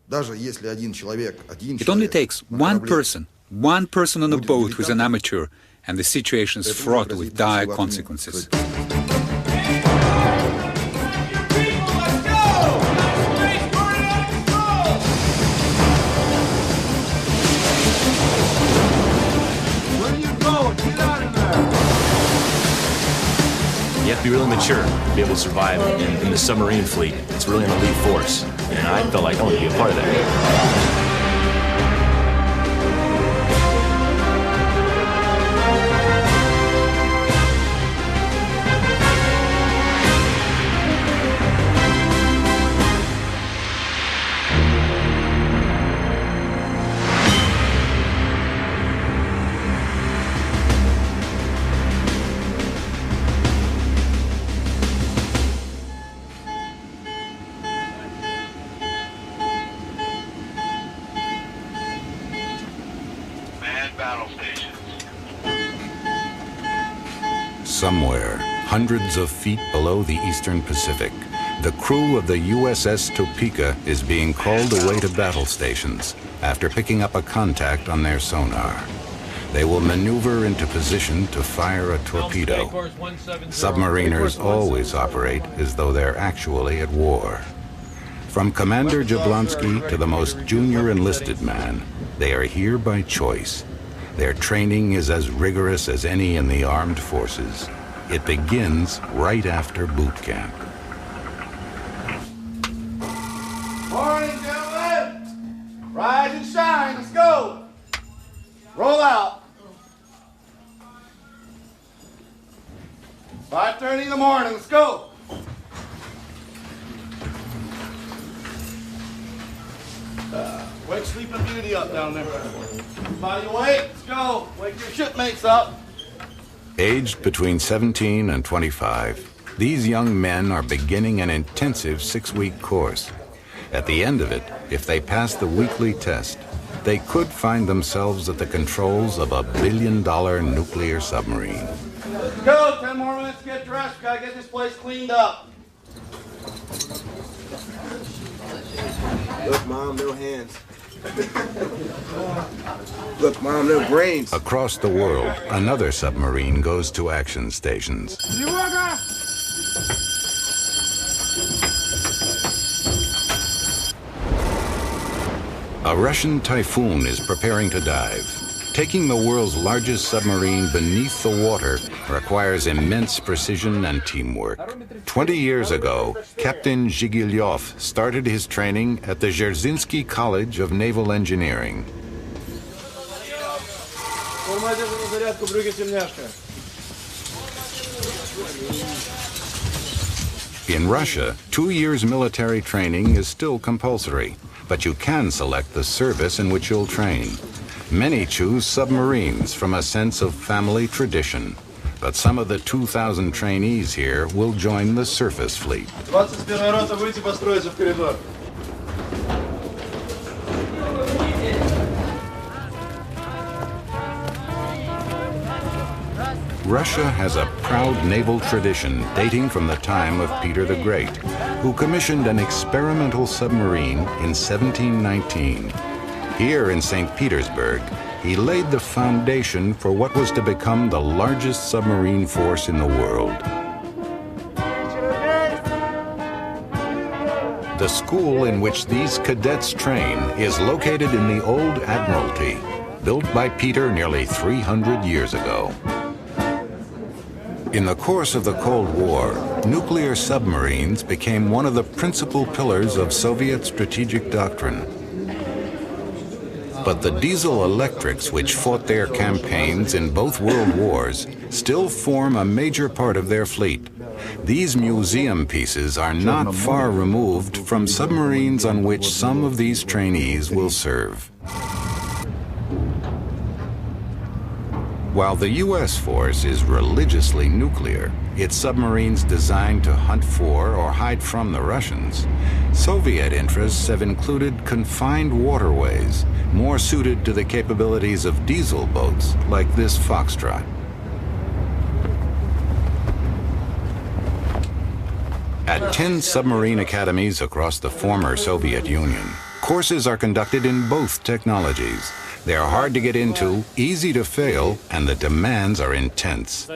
It only takes one person on a boat who's an amateur, and the situation's fraught with dire consequences. You have to be really mature to be able to survive in the submarine fleet. It's really an elite force, and I felt like I wanted to be a part of that. Somewhere, hundreds of feet below the eastern Pacific, the crew of the USS Topeka is being called away to battle stations after picking up a contact on their sonar. They will maneuver into position to fire a torpedo. Submariners always operate as though they're actually at war. From Commander Jablonski to the most junior enlisted man, they are here by choice. Their training is as rigorous as any in the armed forces. It begins right after boot camp. Morning, gentlemen. Rise and shine. Let's go. Roll out. 5:30 in the morning. Let's go. Wake Sleeping Beauty up down there. Everybody awake. Let's go. Wake your shipmates up. Aged between 17 and 25, these young men are beginning an intensive 6-week course. At the end of it, if they pass the weekly test, they could find themselves at the controls of a billion-dollar nuclear submarine. Let's go. 10 more minutes to get dressed. We gotta get this place cleaned up. Look, Mom, no hands. Look, Mom, no brains. Across the world, another submarine goes to action stations. A Russian Typhoon is preparing to dive. Taking the world's largest submarine beneath the water requires immense precision and teamwork. 20 years ago, Captain Zhigilyov started his training at the Dzerzhinsky College of Naval Engineering. In Russia, 2 years military training is still compulsory, but you can select the service in which you'll train. Many choose submarines from a sense of family tradition, but some of the 2,000 trainees here will join the surface fleet. Russia has a proud naval tradition dating from the time of Peter the Great, who commissioned an experimental submarine in 1719. Here in St. Petersburg, he laid the foundation for what was to become the largest submarine force in the world. The school in which these cadets train is located in the old Admiralty, built by Peter nearly 300 years ago. In the course of the Cold War, nuclear submarines became one of the principal pillars of Soviet strategic doctrine. But the diesel electrics which fought their campaigns in both world wars still form a major part of their fleet. These museum pieces are not far removed from submarines on which some of these trainees will serve. While the U.S. force is religiously nuclear, its submarines designed to hunt for or hide from the Russians, Soviet interests have included confined waterways, more suited to the capabilities of diesel boats like this Foxtrot. At 10 submarine academies across the former Soviet Union, Courses are conducted in both technologies. They are hard to get into, easy to fail, and the demands are intense.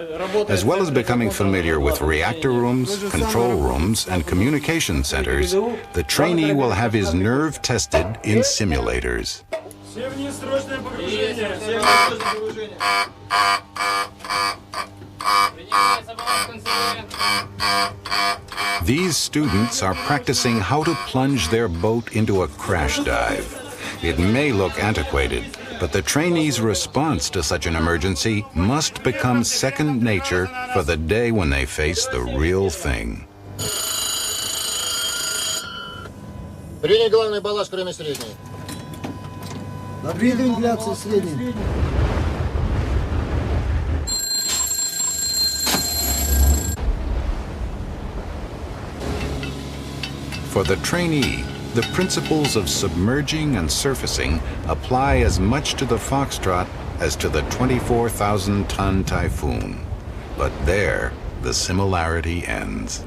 As well as becoming familiar with reactor rooms, control rooms, and communication centers, the trainee will have his nerve tested in simulators. These students are practicing how to plunge their boat into a crash dive. It may look antiquated, but the trainees' response to such an emergency must become second nature for the day when they face the real thing. Принять главный балласт, кроме средней. Набери вентиляцию средней. For the trainee, the principles of submerging and surfacing apply as much to the Foxtrot as to the 24,000-ton Typhoon. But there, the similarity ends.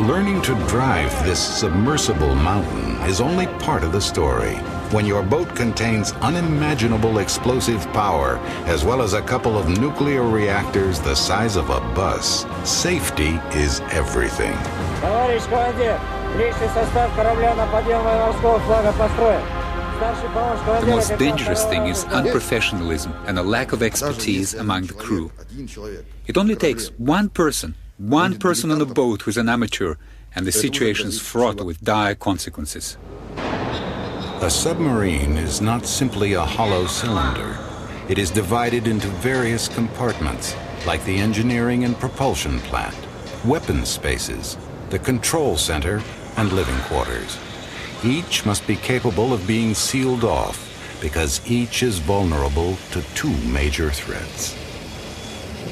Learning to drive this submersible mountain is only part of the story. When your boat contains unimaginable explosive power, as well as a couple of nuclear reactors the size of a bus, safety is everything. Товарищ командир, личный состав корабля на подъем морского флага построен. The most dangerous thing is unprofessionalism and a lack of expertise among the crew. It only takes one person on a boat who's an amateur, and the situation is fraught with dire consequences. A submarine is not simply a hollow cylinder. It is divided into various compartments, like the engineering and propulsion plant, weapons spaces, the control center, and living quarters. Each must be capable of being sealed off, because each is vulnerable to two major threats.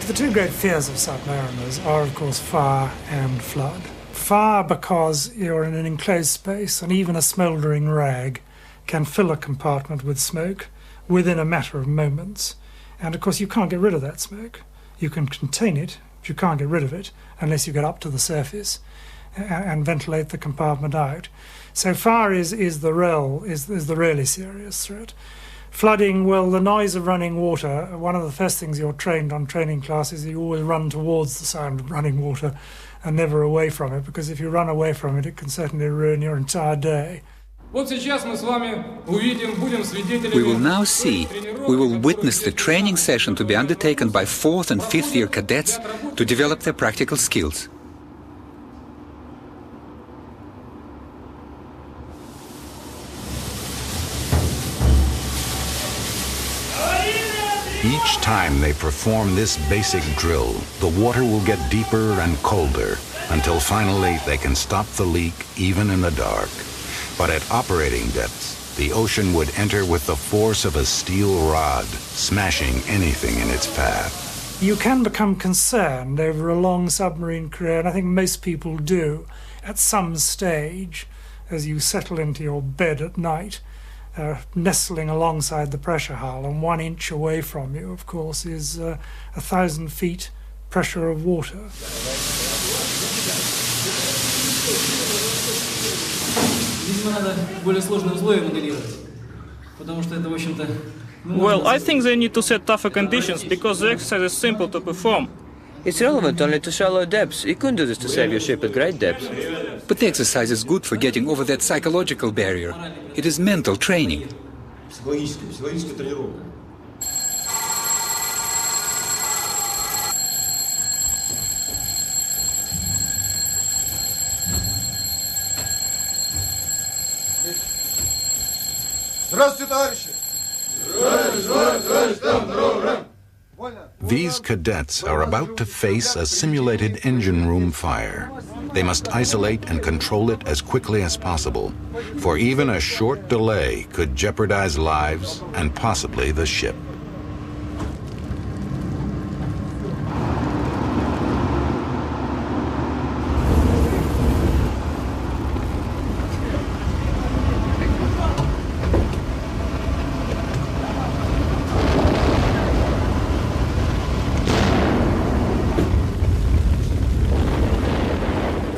The two great fears of submariners are, of course, fire and flood. Fire because you're in an enclosed space, and even a smouldering rag can fill a compartment with smoke within a matter of moments. And, of course, you can't get rid of that smoke. You can contain it, but you can't get rid of it unless you get up to the surface and ventilate the compartment out. So fire is the really serious threat. Flooding, well, the noise of running water, one of the first things you're trained on training classes, you always run towards the sound of running water and never away from it, because if you run away from it, it can certainly ruin your entire day. We will now see, we will witness the training session to be undertaken by 4th and 5th year cadets to develop their practical skills. Each time they perform this basic drill, the water will get deeper and colder, until finally they can stop the leak even in the dark. But at operating depths, the ocean would enter with the force of a steel rod, smashing anything in its path. You can become concerned over a long submarine career, and I think most people do, at some stage, as you settle into your bed at night, nestling alongside the pressure hull, and 1 inch away from you, of course, is 1,000 feet pressure of water. Well, I think they need to set tougher conditions because the exercise is simple to perform. It's relevant only to shallow depths. You couldn't do this to save your ship at great depths. But the exercise is good for getting over that psychological barrier. It is mental training. Здравствуйте, товарищи! Здравия желаю, товарищ! These cadets are about to face a simulated engine room fire. They must isolate and control it as quickly as possible, for even a short delay could jeopardize lives and possibly the ship.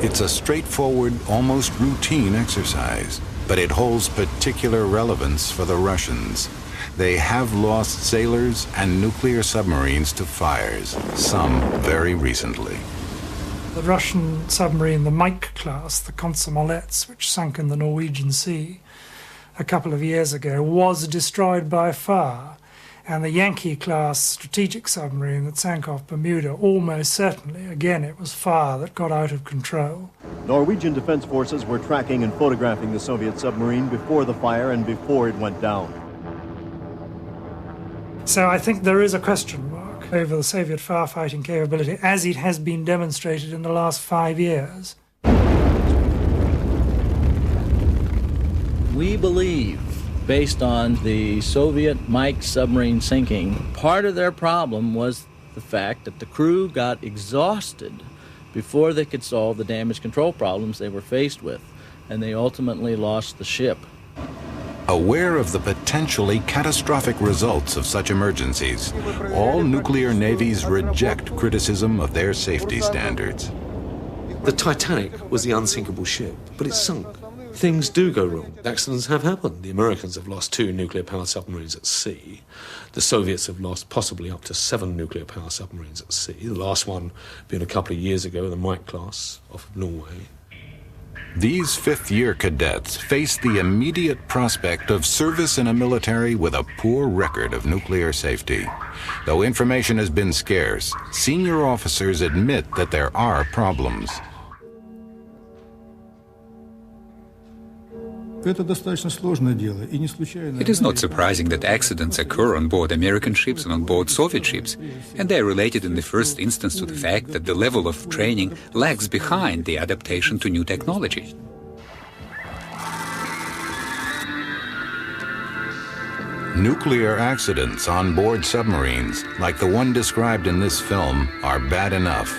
It's a straightforward, almost routine exercise, but it holds particular relevance for the Russians. They have lost sailors and nuclear submarines to fires, some very recently. The Russian submarine, the Mike class, the Komsomolets, which sunk in the Norwegian Sea a couple of years ago, was destroyed by fire. And the Yankee-class strategic submarine that sank off Bermuda, almost certainly, again, it was fire that got out of control. Norwegian defense forces were tracking and photographing the Soviet submarine before the fire and before it went down. So I think there is a question mark over the Soviet firefighting capability as it has been demonstrated in the last 5 years. We believe, based on the Soviet Mike submarine sinking, part of their problem was the fact that the crew got exhausted before they could solve the damage control problems they were faced with, and they ultimately lost the ship. Aware of the potentially catastrophic results of such emergencies, all nuclear navies reject criticism of their safety standards. The Titanic was the unsinkable ship, but it sunk. Things do go wrong. Accidents have happened. The Americans have lost 2 nuclear-powered submarines at sea. The Soviets have lost possibly up to 7 nuclear-powered submarines at sea. The last one being a couple of years ago, the Mike class off of Norway. These fifth-year cadets face the immediate prospect of service in a military with a poor record of nuclear safety. Though information has been scarce, senior officers admit that there are problems. It is not surprising that accidents occur on board American ships and on board Soviet ships, and they are related in the first instance to the fact that the level of training lags behind the adaptation to new technology. Nuclear accidents on board submarines, like the one described in this film, are bad enough.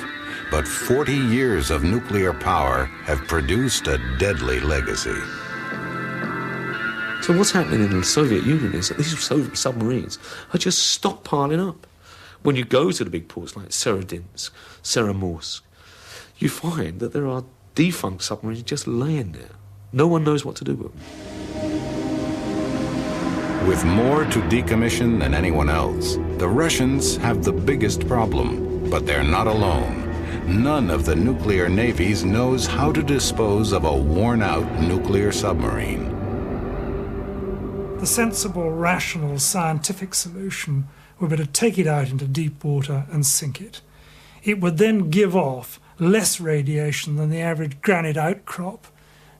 But 40 years of nuclear power have produced a deadly legacy. So what's happening in the Soviet Union is that these Soviet submarines are just stockpiling up. When you go to the big ports like Serodinsk, Seromorsk, you find that there are defunct submarines just laying there. No one knows what to do with them. With more to decommission than anyone else, the Russians have the biggest problem, but they're not alone. None of the nuclear navies knows how to dispose of a worn-out nuclear submarine. The sensible, rational, scientific solution would be to take it out into deep water and sink it. It would then give off less radiation than the average granite outcrop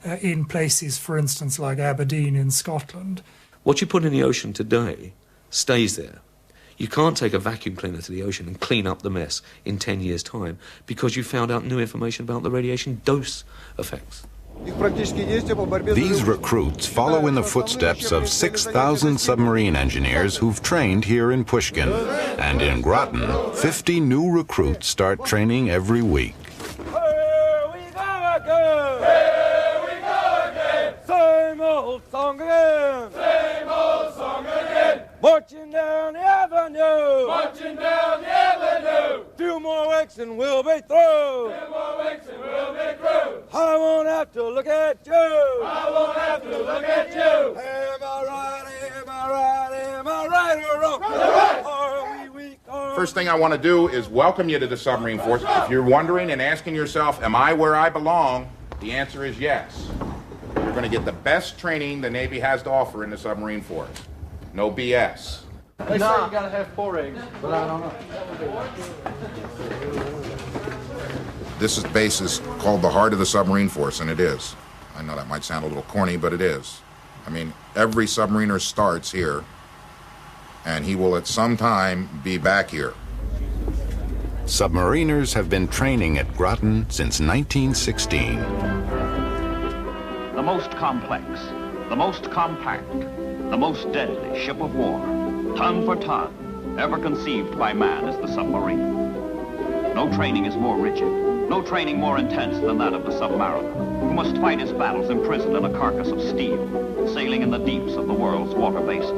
in places, for instance, like Aberdeen in Scotland. What you put in the ocean today stays there. You can't take a vacuum cleaner to the ocean and clean up the mess in 10 years' time because you found out new information about the radiation dose effects. These recruits follow in the footsteps of 6,000 submarine engineers who've trained here in Pushkin. And in Groton, 50 new recruits start training every week. Here we go again! Here we go again! Same old song again! Same old song again! Marching down the avenue! Marching down the avenue! 2 more weeks and we'll be through! 2 more weeks and we'll be through! I won't have to look at you! I won't have to look at you! Am I right? Am I right? Am I right or wrong? Are we weak? First thing I want to do is welcome you to the submarine force. If you're wondering and asking yourself, am I where I belong? The answer is yes. You're going to get the best training the Navy has to offer in the submarine force. No BS. They say you gotta have 4 eggs, but I don't know. This base is called the heart of the submarine force, and it is. I know that might sound a little corny, but it is. I mean, every submariner starts here, and he will at some time be back here. Submariners have been training at Groton since 1916. The most complex, the most compact, the most deadly ship of war, ton for ton, ever conceived by man is the submarine. No training is more rigid, no training more intense than that of the submariner, who must fight his battles imprisoned in a carcass of steel, sailing in the deeps of the world's water basins.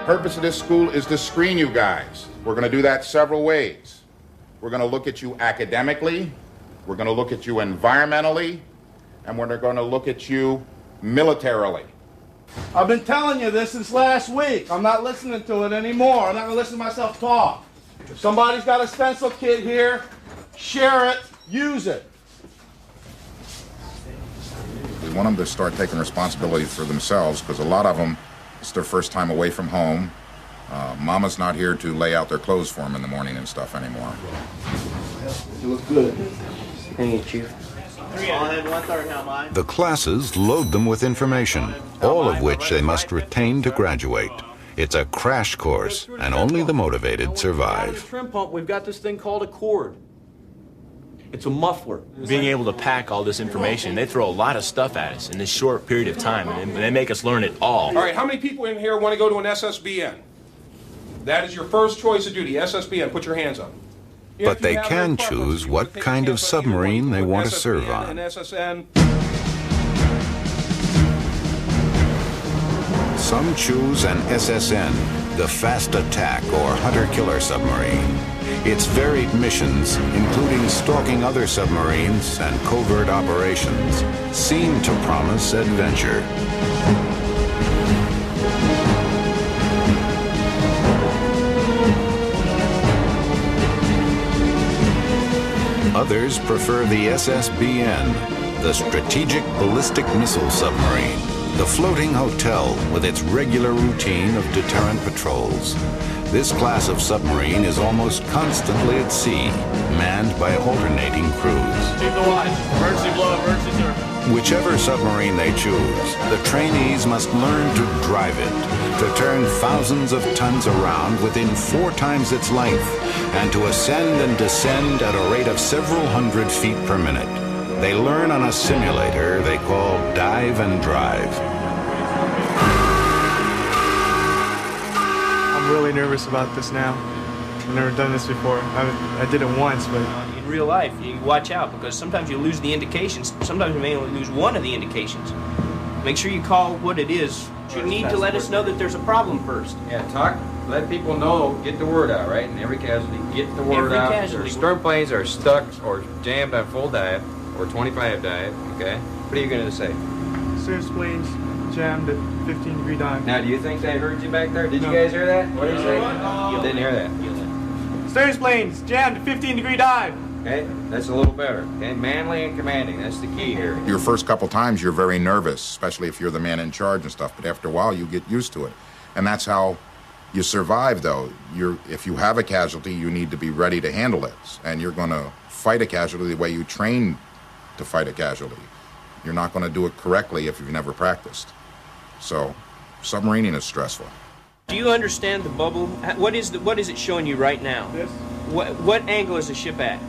The purpose of this school is to screen you guys. We're going to do that several ways. We're going to look at you academically, we're going to look at you environmentally, and we're going to look at you militarily. I've been telling you this since last week. I'm not listening to it anymore. I'm not going to listen to myself talk. If somebody's got a stencil kit here, share it, use it. We want them to start taking responsibility for themselves, because a lot of them, it's their first time away from home. Mama's not here to lay out their clothes for them in the morning and stuff anymore. You look good. Thank you. The classes load them with information, all of which they must retain to graduate. It's a crash course, and only the motivated survive. The trim pump, we've got this thing called a cord. It's a muffler. Being able to pack all this information, they throw a lot of stuff at us in this short period of time, and they make us learn it all. All right, how many people in here want to go to an SSBN? That is your first choice of duty, SSBN. Put your hands up. But they can choose what kind of submarine they want to serve on. Some choose an SSN, the Fast Attack or Hunter-Killer submarine. Its varied missions, including stalking other submarines and covert operations, seem to promise adventure. Others prefer the SSBN, the Strategic Ballistic Missile Submarine, the floating hotel with its regular routine of deterrent patrols. This class of submarine is almost constantly at sea, manned by alternating crews. Keep the watch. Emergency blow, emergency service. Whichever submarine they choose, the trainees must learn to drive it, to turn thousands of tons around within 4 times its length, and to ascend and descend at a rate of several hundred feet per minute. They learn on a simulator they call Dive and Drive. I'm really nervous about this now. I've never done this before. I did it once, but... In real life, you watch out, because sometimes you lose the indications. Sometimes you may only lose one of the indications. Make sure you call what it is. You need to let us know that there's a problem first. Yeah, talk, let people know, get the word out, right? And every casualty, get the word out. Their stern planes are stuck or jammed on full dive or 25 dive, okay? What are you going to say? Stern planes jammed at 15-degree dive. Now, do you think they heard you back there? Did you guys hear that? What did you say? Didn't hear that. Stern planes jammed at 15-degree dive. Okay, that's a little better. Okay, manly and commanding, that's the key here. Your first couple times, you're very nervous, especially if you're the man in charge and stuff, but after a while, you get used to it. And that's how you survive, though. If you have a casualty, you need to be ready to handle it. And you're going to fight a casualty the way you train to fight a casualty. You're not going to do it correctly if you've never practiced. So, submarining is stressful. Do you understand the bubble? What is it showing you right now? This. What angle is the ship at?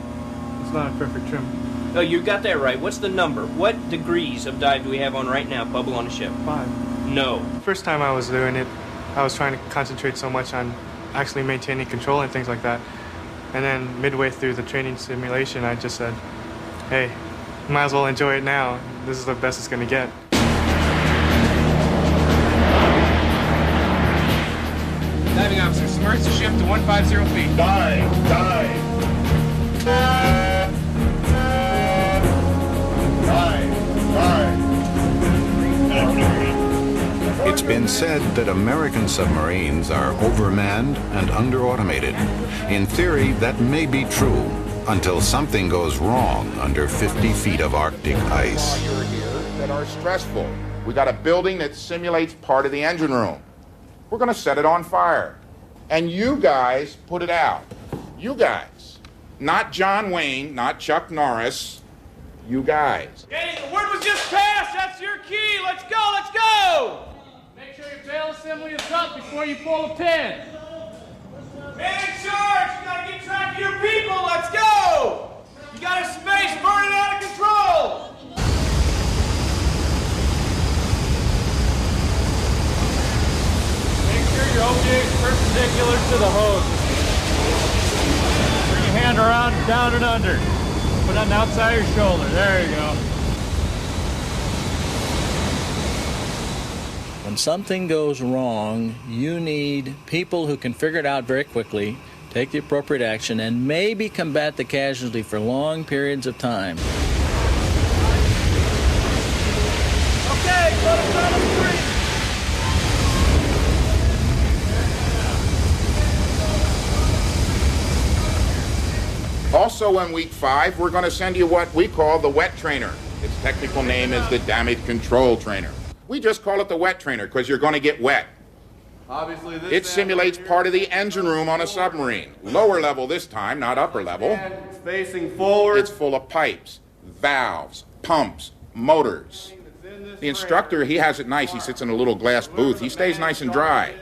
It's not a perfect trim. Oh, you got that right. What's the number? What degrees of dive do we have on right now, bubble on the ship? 5. No. First time I was doing it, I was trying to concentrate so much on actually maintaining control and things like that. And then midway through the training simulation, I just said, hey, might as well enjoy it now. This is the best it's going to get. Diving officer, submerge the ship to 150 feet. Dive, dive. Dive, dive. It's been said that American submarines are overmanned and underautomated. In theory, that may be true until something goes wrong under 50 feet of Arctic ice. That are stressful. We got a building that simulates part of the engine room. We're going to set it on fire. And you guys put it out. You guys. Not John Wayne, not Chuck Norris. You guys. Okay, the word was just passed. That's your key. Let's go, let's go. Make sure your tail assembly is up before you pull the pin. Man in charge, you gotta get track of your people. Let's go. You got a space burning out of control. Make sure your object is perpendicular to the hose. Bring your hand around, down and under. Put it on the outside of your shoulder. There you go. When something goes wrong, you need people who can figure it out very quickly, take the appropriate action, and maybe combat the casualty for long periods of time. Okay, let us on the street. Also in week 5, we're going to send you what we call the wet trainer. Its technical name is the damage control trainer. We just call it the wet trainer because you're going to get wet. Obviously, this It simulates part of the engine room on a submarine. Lower level this time, not upper level. It's facing forward. It's full of pipes, valves, pumps, motors. The instructor, he has it nice. He sits in a little glass booth. He stays nice and dry.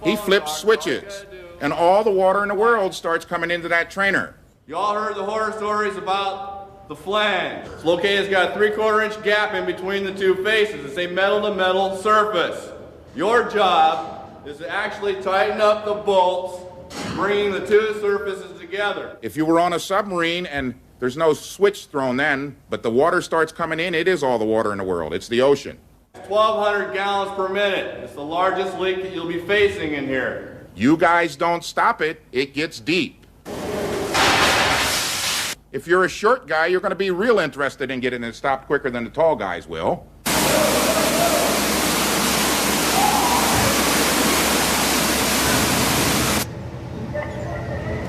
He flips switches, and all the water in the world starts coming into that trainer. You all heard the horror stories about the flange. It's located, it's got a 3/4 inch gap in between the two faces. It's a metal-to-metal surface. Your job is to actually tighten up the bolts, bringing the two surfaces together. If you were on a submarine and there's no switch thrown then, but the water starts coming in, it is all the water in the world. It's the ocean. 1,200 gallons per minute. It's the largest leak that you'll be facing in here. You guys don't stop it, it gets deep. If you're a short guy, you're going to be real interested in getting it stopped quicker than the tall guys will.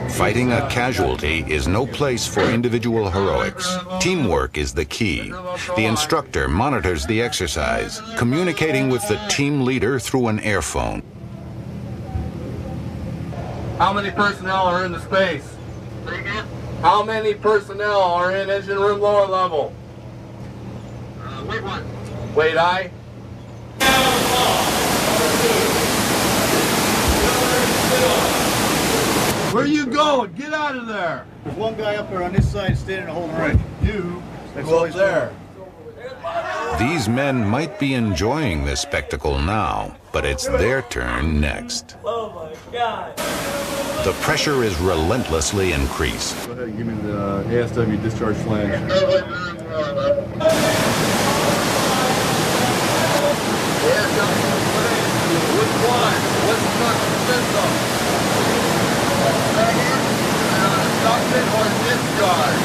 Fighting a casualty is no place for individual heroics. Teamwork is the key. The instructor monitors the exercise, communicating with the team leader through an airphone. How many personnel are in the space? How many personnel are in engine room lower level? Wait one. Wait, I. Where are you going? Get out of there. There's one guy up there on this side standing and holding right. You go up there. These men might be enjoying this spectacle now, but it's their turn next. Oh my God. The pressure is relentlessly increased. Go ahead and give me the ASW discharge flange. Which one? What's the system? Suction or discharge?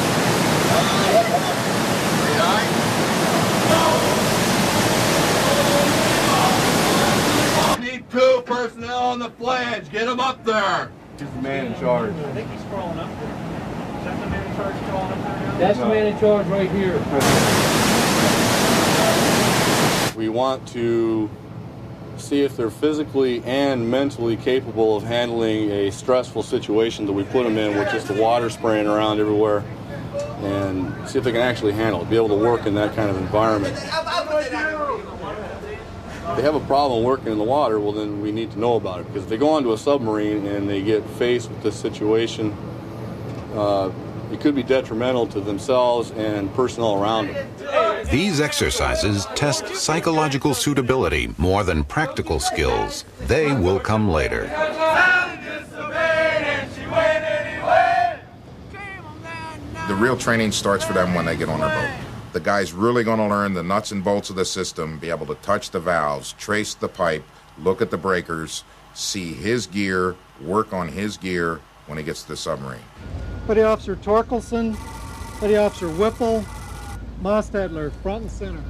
Need 2 personnel on the flange. Get them up there. He's the man in charge. I think he's crawling up there. Is that the man in charge crawling up there? That's the man in charge right here. We want to see if they're physically and mentally capable of handling a stressful situation that we put them in with just the water spraying around everywhere, and see if they can actually handle it, be able to work in that kind of environment. If they have a problem working in the water, well then we need to know about it, because if they go onto a submarine and they get faced with this situation, it could be detrimental to themselves and personnel around them. These exercises test psychological suitability more than practical skills. They will come later. The real training starts for them when they get on their boat. The guy's really going to learn the nuts and bolts of the system, be able to touch the valves, trace the pipe, look at the breakers, see his gear, work on his gear when he gets to the submarine. Petty Officer Torkelson, Petty Officer Whipple, Mostadler, front and center.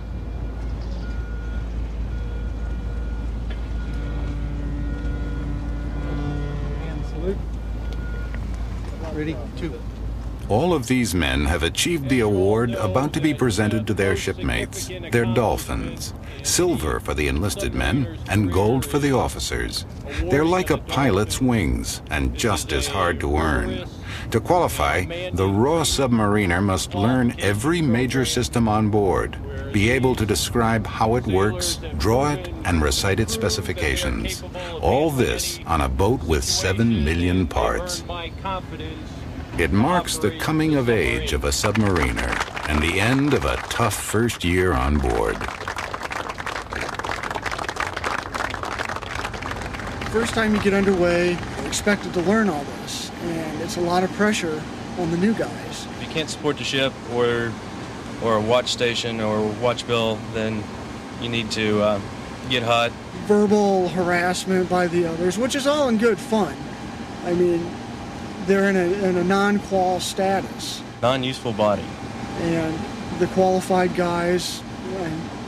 And salute. Ready, 2. All of these men have achieved the award about to be presented to their shipmates, their dolphins. Silver for the enlisted men and gold for the officers. They're like a pilot's wings and just as hard to earn. To qualify, the raw submariner must learn every major system on board, be able to describe how it works, draw it, and recite its specifications. All this on a boat with 7 million parts. It marks the coming of age of a submariner and the end of a tough first year on board. First time you get underway, you're expected to learn all this, and it's a lot of pressure on the new guys. If you can't support the ship or a watch station or watch bill, then you need to get hot. Verbal harassment by the others, which is all in good fun. I mean, they're in a non-qual status. Non-useful body. And the qualified guys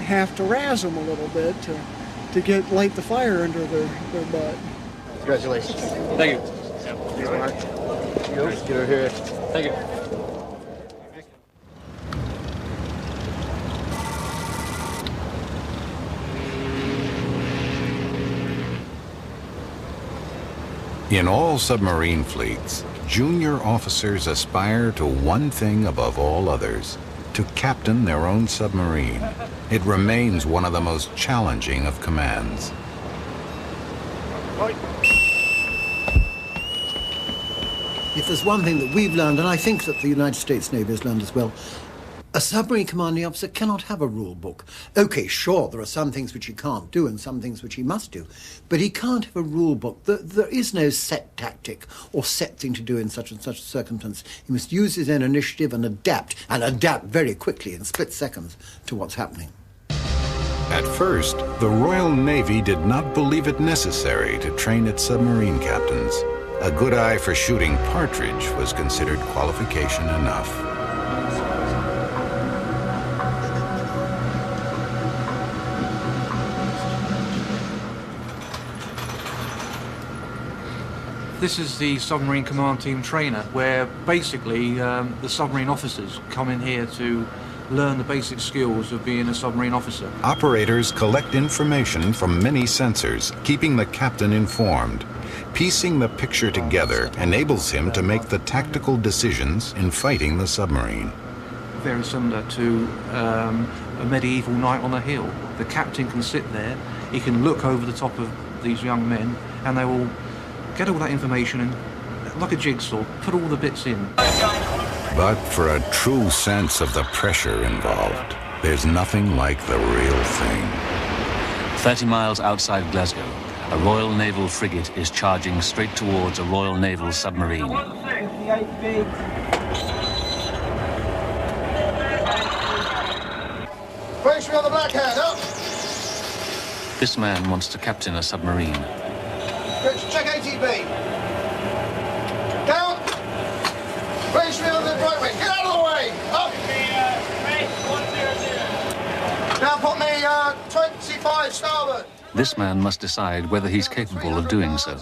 have to razz them a little bit to light the fire under their butt. Congratulations. Thank you. Get over here. Thank you. In all submarine fleets, junior officers aspire to one thing above all others: to captain their own submarine. It remains one of the most challenging of commands. If there's one thing that we've learned, and I think that the United States Navy has learned as well, a submarine commanding officer cannot have a rule book. Okay, sure, there are some things which he can't do and some things which he must do, but he can't have a rule book. There is no set tactic or set thing to do in such and such a circumstance. He must use his own initiative and adapt very quickly in split seconds to what's happening. At first, the Royal Navy did not believe it necessary to train its submarine captains. A good eye for shooting partridge was considered qualification enough. This is the submarine command team trainer, where basically the submarine officers come in here to learn the basic skills of being a submarine officer. Operators collect information from many sensors, keeping the captain informed. Piecing the picture together enables him to make the tactical decisions in fighting the submarine. Very similar to a medieval knight on a hill. The captain can sit there, he can look over the top of these young men, and they will get all that information and, like a jigsaw, put all the bits in. But for a true sense of the pressure involved, there's nothing like the real thing. 30 miles outside Glasgow, a Royal Naval frigate is charging straight towards a Royal Naval submarine. Brace me on the backhand, up! This man wants to captain a submarine. Check ATB. Down! Brace me on the right wing. Get out of the way! Up! Now put me 25 starboard. This man must decide whether he's capable of doing so.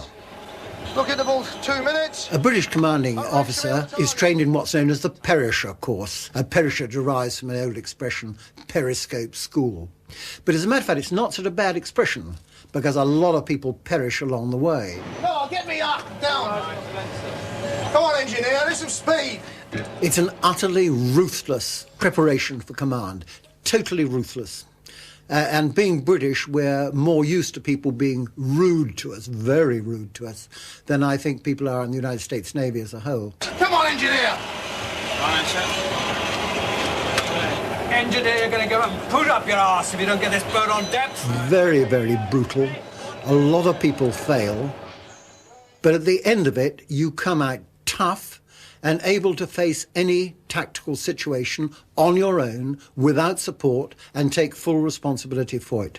Look at the ball, 2 minutes. A British commanding officer is trained in what's known as the perisher course. A perisher derives from an old expression, periscope school. But as a matter of fact, it's not such a bad expression, because a lot of people perish along the way. No, get me up, down. Come on, engineer, there's some speed. It's an utterly ruthless preparation for command, totally ruthless. And being British, we're more used to people being rude to us, very rude to us, than I think people are in the United States Navy as a whole. Come on, engineer. Engineer, you're going to go and put up your arse if you don't get this boat on depth. Very, very brutal. A lot of people fail. But at the end of it, you come out tough and able to face any tactical situation on your own, without support, and take full responsibility for it.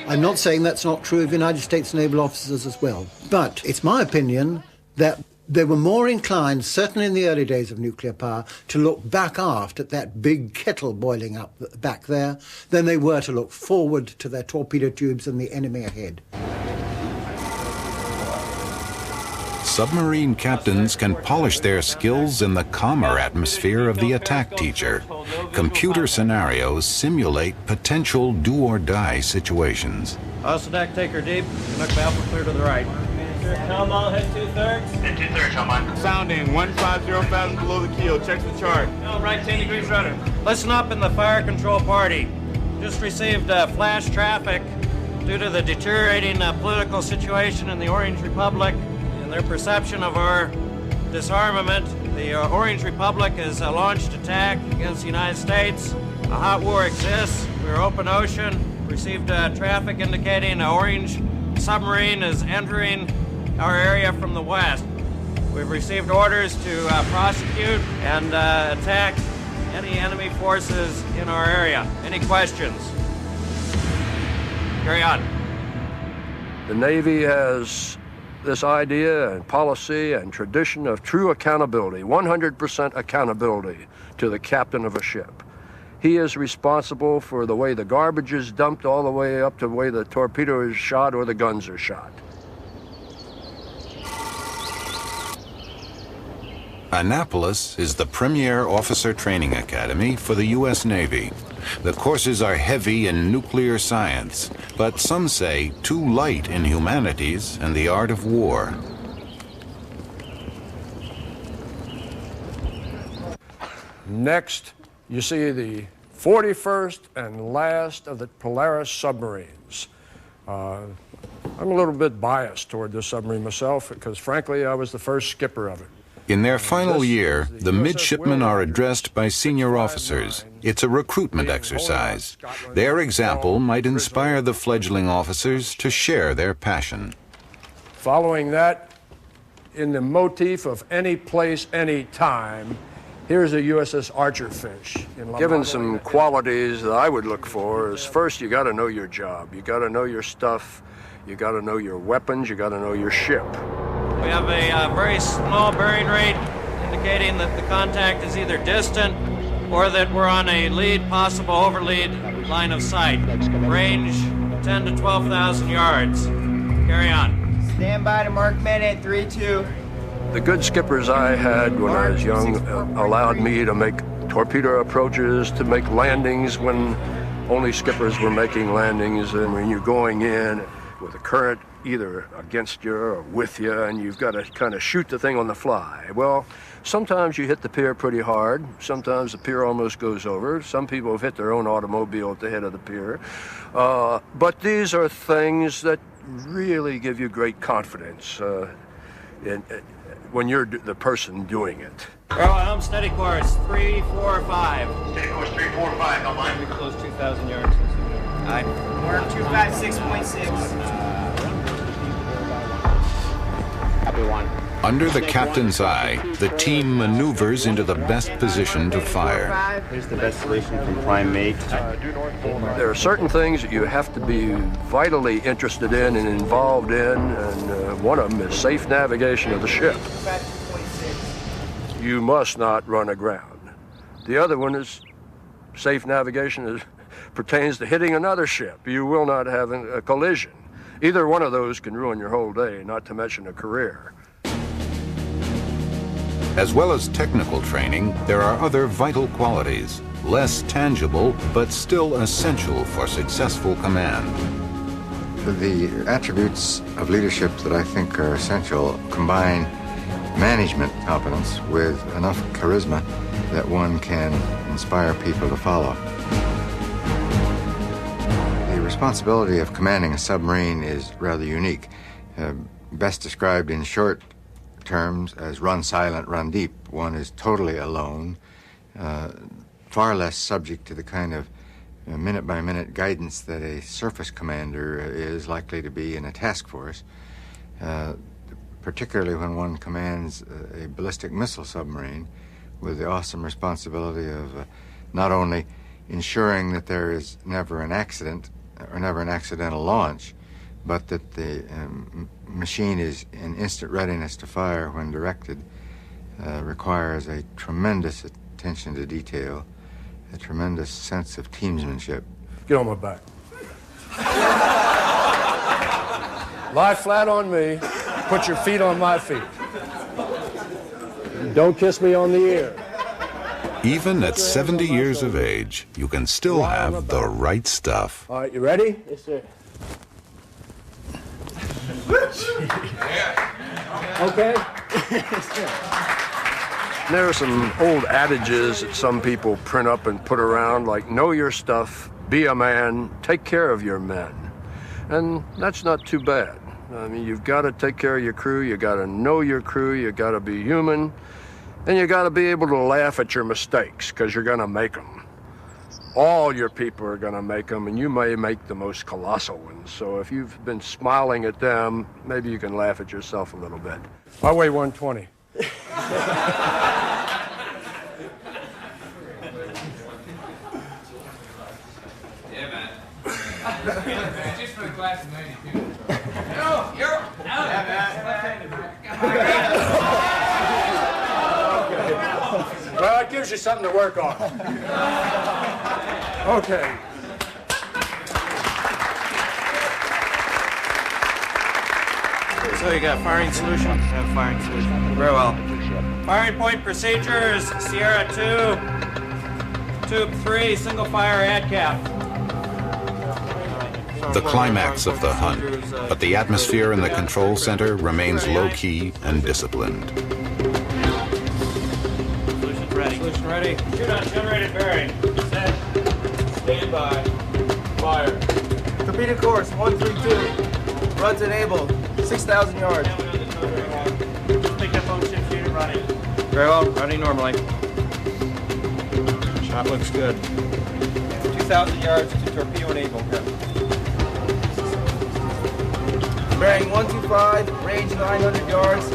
I'm not saying that's not true of United States naval officers as well, but it's my opinion that they were more inclined, certainly in the early days of nuclear power, to look back aft at that big kettle boiling up back there than they were to look forward to their torpedo tubes and the enemy ahead. Submarine captains can polish their skills in the calmer atmosphere of the attack teacher. Computer scenarios simulate potential do-or-die situations. Austin deck, take her deep. Look alpha clear to the right. Helm all hit 2/3. Hit 2/3, Helm. Sounding 150 fathoms below the keel. Check the chart. Helm right 10 degrees rudder. Listen up in the fire control party. Just received flash traffic due to the deteriorating political situation in the Orange Republic and their perception of our disarmament. The Orange Republic has launched attack against the United States. A hot war exists. We're open ocean. Received traffic indicating an Orange submarine is entering our area from the west. We've received orders to prosecute and attack any enemy forces in our area. Any questions? Carry on. The Navy has this idea and policy and tradition of true accountability, 100% accountability to the captain of a ship. He is responsible for the way the garbage is dumped all the way up to the way the torpedo is shot or the guns are shot. Annapolis is the premier officer training academy for the U.S. Navy. The courses are heavy in nuclear science, but some say too light in humanities and the art of war. Next, you see the 41st and last of the Polaris submarines. I'm a little bit biased toward this submarine myself because, frankly, I was the first skipper of it. In their final year, the midshipmen are addressed by senior officers. It's a recruitment exercise. Their example might inspire the fledgling officers to share their passion. Following that, in the motif of any place, any time, here's a USS Archerfish. Given some qualities that I would look for is, first, you got to know your job. You got to know your stuff. You got to know your weapons. You got to know your ship. We have a very small bearing rate indicating that the contact is either distant or that we're on a lead, possible overlead line of sight. Range 10 to 12,000 yards. Carry on. Stand by to mark men at 3-2. The good skippers I had when I was young allowed me to make torpedo approaches, to make landings when only skippers were making landings, and when you're going in with a current either against you or with you, and you've got to kind of shoot the thing on the fly. Well, sometimes you hit the pier pretty hard. Sometimes the pier almost goes over. Some people have hit their own automobile at the head of the pier. But these are things that really give you great confidence when you're the person doing it. Well, helm steady course, 345. Steady course 345, no mind. We close 2,000 yards. Aye. Mark 256.6. Under the captain's eye, the team maneuvers into the best position to fire. Here's the best solution from prime mate. There are certain things that you have to be vitally interested in and involved in, and one of them is safe navigation of the ship. You must not run aground. The other one is safe navigation pertains to hitting another ship. You will not have a collision. Either one of those can ruin your whole day, not to mention a career. As well as technical training, there are other vital qualities, less tangible, but still essential for successful command. The attributes of leadership that I think are essential combine management competence with enough charisma that one can inspire people to follow. The responsibility of commanding a submarine is rather unique, best described in short terms as run silent, run deep. One is totally alone, far less subject to the kind of minute-by-minute guidance that a surface commander is likely to be in a task force, particularly when one commands a ballistic missile submarine with the awesome responsibility of not only ensuring that there is never an accident or never an accidental launch, but that the machine is in instant readiness to fire when directed, requires a tremendous attention to detail, a tremendous sense of teamsmanship. Get on my back. Lie flat on me. Put your feet on my feet. Don't kiss me on the ear. Even at 70 years of age, you can still have the right stuff. All right, you ready? Yes, sir. Okay? There are some old adages that some people print up and put around, like, know your stuff, be a man, take care of your men. And that's not too bad. I mean, you've got to take care of your crew, you got to know your crew, you got to be human, and you got to be able to laugh at your mistakes, because you're going to make them. All your people are going to make them, and you may make the most colossal ones. So if you've been smiling at them, maybe you can laugh at yourself a little bit. I weigh 120. Yeah, man. Just for the class of 92. No, you're out. Yeah, Okay. Well, it gives you something to work on. Okay. So you got firing solution? Yeah, firing solution. Very well. Firing point procedures, Sierra 2, Tube 3, single fire ad cap. The climax of the hunt, but the atmosphere in the control center remains low-key and disciplined. Solution ready. Solution ready. Shoot on generated bearing. Set. Stand by. Fire. Torpedo course 132. Runs enabled. 6,000 yards. Pick up on ship shooter running. Very well. Running normally. Shot looks good. 2,000 yards to torpedo enabled. Bearing 125, range 900 yards.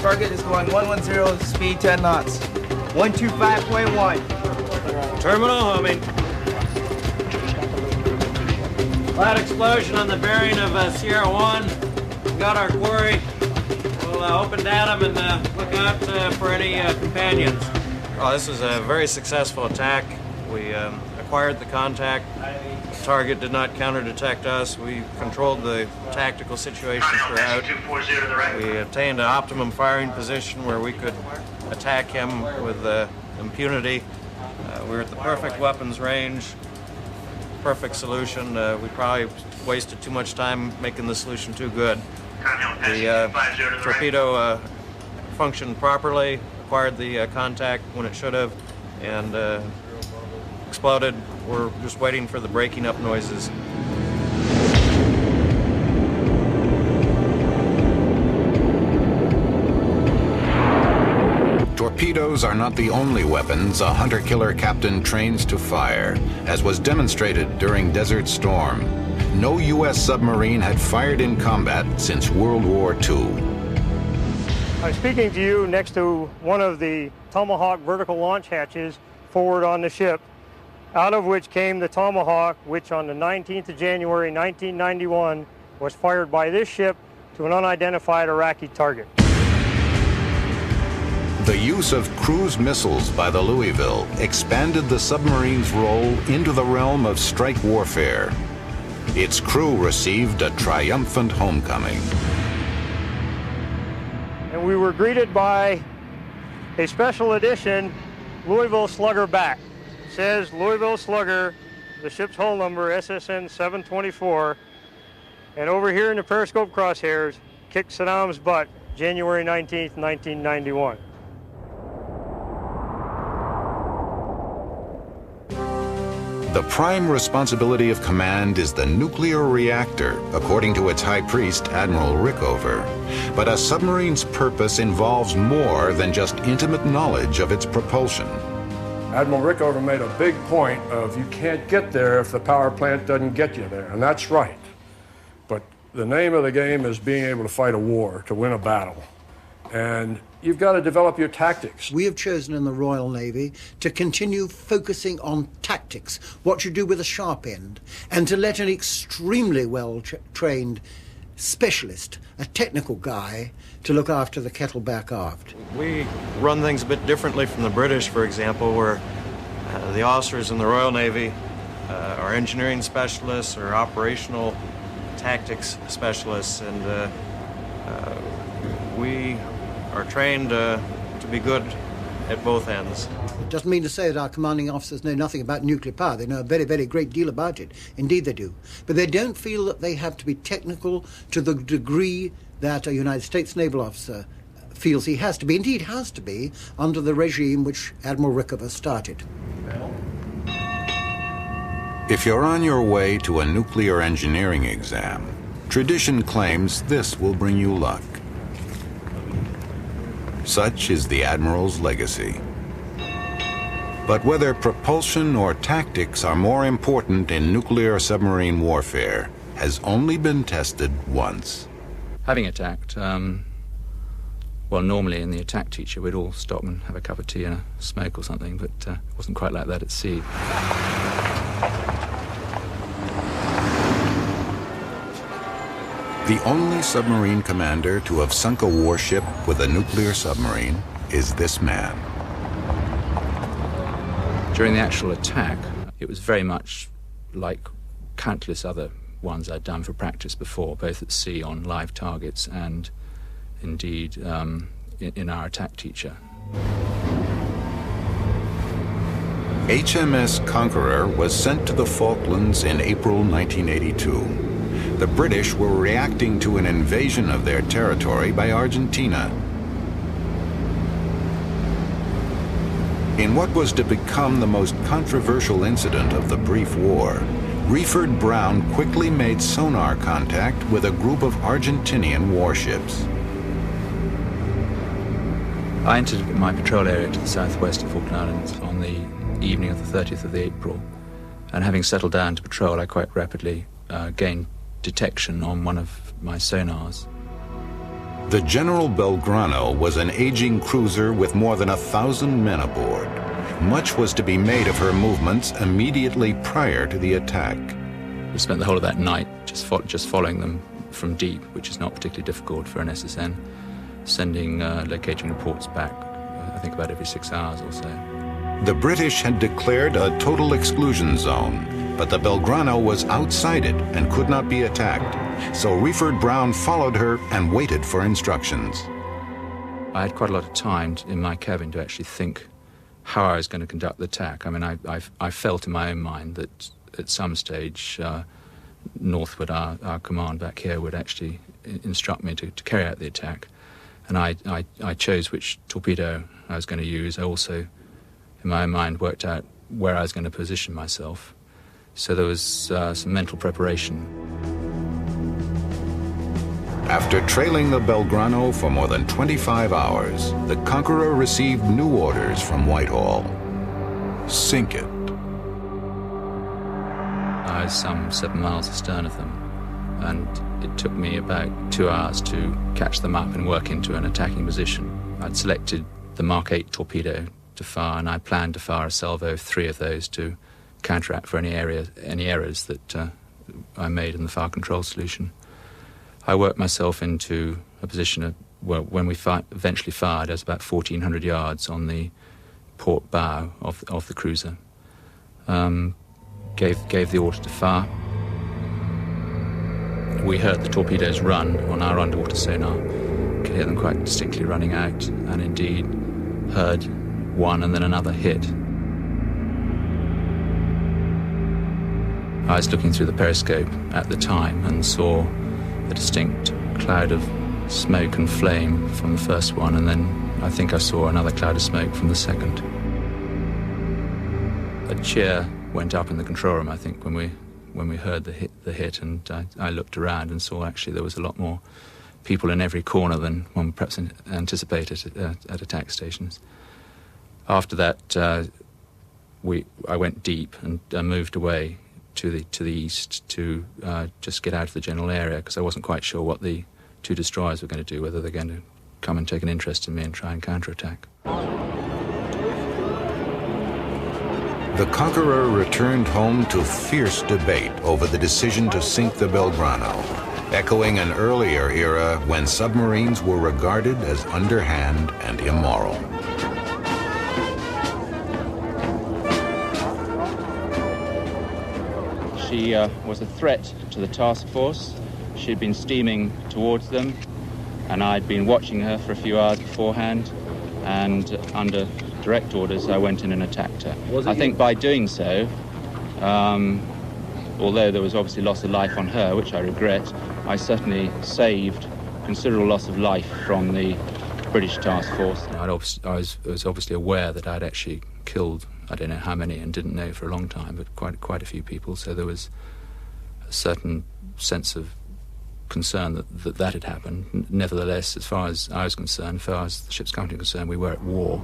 Target is going 110, speed 10 knots. 125.1. Terminal homing. Flat explosion on the bearing of Sierra 1. We got our quarry. We'll open datum and look out for any companions. Oh, this was a very successful attack. We acquired the contact. The target did not counter-detect us. We controlled the tactical situation throughout. We attained an optimum firing position where we could attack him with impunity. We were at the perfect weapons range, perfect solution. We probably wasted too much time making the solution too good. The torpedo functioned properly, acquired the contact when it should have, and exploded. We're just waiting for the breaking up noises. Torpedoes are not the only weapons a hunter-killer captain trains to fire, as was demonstrated during Desert Storm. No U.S. submarine had fired in combat since World War II. I'm speaking to you next to one of the Tomahawk vertical launch hatches forward on the ship, out of which came the Tomahawk, which on the 19th of January 1991 was fired by this ship to an unidentified Iraqi target. The use of cruise missiles by the Louisville expanded the submarine's role into the realm of strike warfare. Its crew received a triumphant homecoming. And we were greeted by a special edition Louisville Slugger back. It says Louisville Slugger, the ship's hull number SSN 724, and over here in the periscope crosshairs, kicked Saddam's butt January 19th, 1991. The prime responsibility of command is the nuclear reactor, according to its high priest, Admiral Rickover. But a submarine's purpose involves more than just intimate knowledge of its propulsion. Admiral Rickover made a big point of you can't get there if the power plant doesn't get you there, and that's right. But the name of the game is being able to fight a war, to win a battle. And you've got to develop your tactics. We have chosen in the Royal Navy to continue focusing on tactics, what you do with a sharp end, and to let an extremely well-trained specialist, a technical guy, to look after the kettle back aft. We run things a bit differently from the British, for example, where the officers in the Royal Navy are engineering specialists or operational tactics specialists, and we are trained to be good at both ends. Doesn't mean to say that our commanding officers know nothing about nuclear power. They know a very, very great deal about it. Indeed they do. But they don't feel that they have to be technical to the degree that a United States naval officer feels he has to be. Indeed has to be under the regime which Admiral Rickover started. If you're on your way to a nuclear engineering exam, tradition claims this will bring you luck. Such is the Admiral's legacy. But whether propulsion or tactics are more important in nuclear submarine warfare has only been tested once. Having attacked, well, normally in the attack teacher, we'd all stop and have a cup of tea and a smoke or something, but it wasn't quite like that at sea. The only submarine commander to have sunk a warship with a nuclear submarine is this man. During the actual attack, it was very much like countless other ones I'd done for practice before, both at sea on live targets and indeed in our attack teacher. HMS Conqueror was sent to the Falklands in April 1982. The British were reacting to an invasion of their territory by Argentina. In what was to become the most controversial incident of the brief war, Reeford Brown quickly made sonar contact with a group of Argentinian warships. I entered my patrol area to the southwest of Falkland Islands on the evening of the 30th of April, and having settled down to patrol, I quite rapidly gained detection on one of my sonars. The General Belgrano was an aging cruiser with more than 1,000 men aboard. Much was to be made of her movements immediately prior to the attack. We spent the whole of that night just following them from deep, which is not particularly difficult for an SSN, sending locating reports back, I think about every 6 hours or so. The British had declared a total exclusion zone, but the Belgrano was outside it and could not be attacked. So Reeford Brown followed her and waited for instructions. I had quite a lot of time in my cabin to actually think how I was going to conduct the attack. I mean, I felt in my own mind that at some stage Northwood, our command back here, would actually instruct me to carry out the attack. And I chose which torpedo I was going to use. I also, in my own mind, worked out where I was going to position myself. So there was some mental preparation. After trailing the Belgrano for more than 25 hours, the Conqueror received new orders from Whitehall. Sink it. I was some 7 miles astern of them, and it took me about 2 hours to catch them up and work into an attacking position. I'd selected the Mark 8 torpedo to fire, and I planned to fire a salvo of 3 of those to counteract for any errors that I made in the fire control solution. I worked myself into a position of, well, when we eventually fired, I was about 1,400 yards on the port bow of the cruiser. Gave the order to fire. We heard the torpedoes run on our underwater sonar. Could hear them quite distinctly running out, and indeed heard one and then another hit. I was looking through the periscope at the time and saw a distinct cloud of smoke and flame from the first one, and then I think I saw another cloud of smoke from the second. A cheer went up in the control room, I think, when we heard the hit, and I looked around and saw actually there was a lot more people in every corner than one perhaps anticipated at attack stations. After that, I went deep and moved away to the east to just get out of the general area, because I wasn't quite sure what the 2 destroyers were going to do, whether they're going to come and take an interest in me and try and counterattack. The Conqueror returned home to fierce debate over the decision to sink the Belgrano, echoing an earlier era when submarines were regarded as underhand and immoral. She was a threat to the task force. She'd been steaming towards them, and I'd been watching her for a few hours beforehand, and under direct orders, I went in and attacked her. I think by doing so, although there was obviously loss of life on her, which I regret, I certainly saved considerable loss of life from the British task force. I was obviously aware that I'd actually killed, I don't know how many, and didn't know for a long time, but quite a few people, so there was a certain sense of concern that had happened. Nevertheless, as far as I was concerned, as far as the ship's company was concerned, we were at war.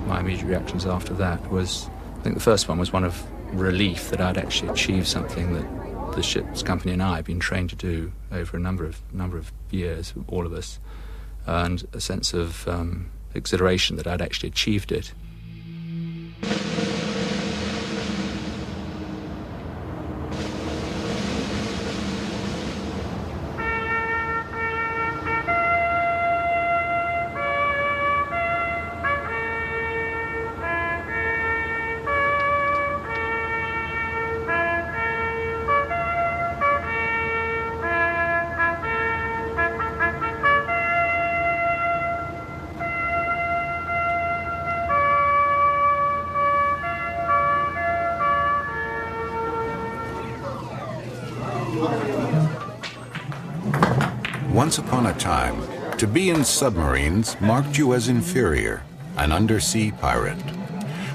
My immediate reactions after that was, I think the first one was one of relief that I'd actually achieved something that the ship's company and I had been trained to do over a number of years, all of us, and a sense of exhilaration that I'd actually achieved it. Once upon a time, to be in submarines marked you as inferior, an undersea pirate.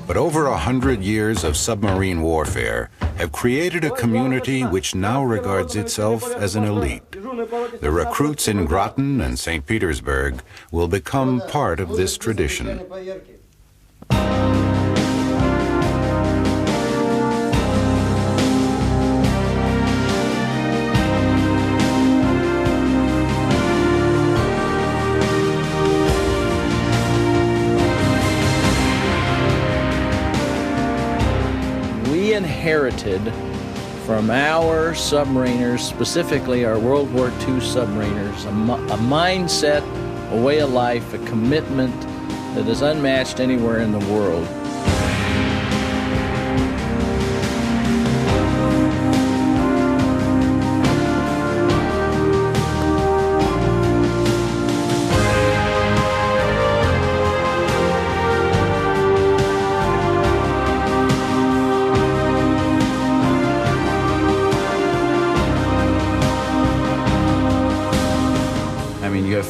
But over 100 years of submarine warfare have created a community which now regards itself as an elite. The recruits in Groton and St. Petersburg will become part of this tradition. Inherited from our submariners, specifically our World War II submariners, a mindset, a way of life, a commitment that is unmatched anywhere in the world.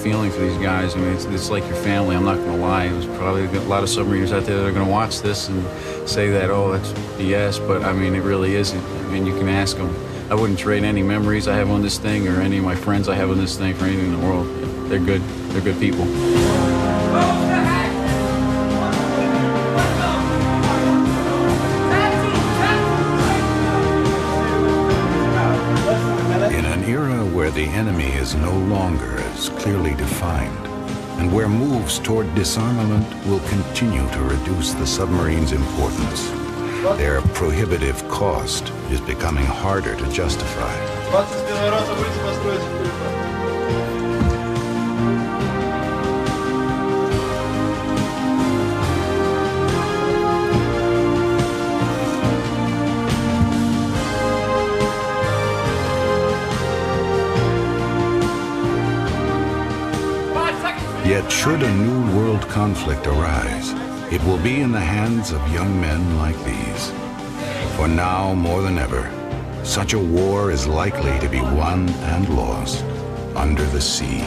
Feeling for these guys. I mean, it's like your family. I'm not going to lie. There's probably a lot of submariners out there that are going to watch this and say that, oh, that's BS, but I mean, it really isn't. I mean, you can ask them. I wouldn't trade any memories I have on this thing or any of my friends I have on this thing for anything in the world. They're good. They're good people. In an era where the enemy is no longer as clearly defined, and where moves toward disarmament will continue to reduce the submarine's importance, their prohibitive cost is becoming harder to justify. Yet should a new world conflict arise, it will be in the hands of young men like these. For now, more than ever, such a war is likely to be won and lost under the sea.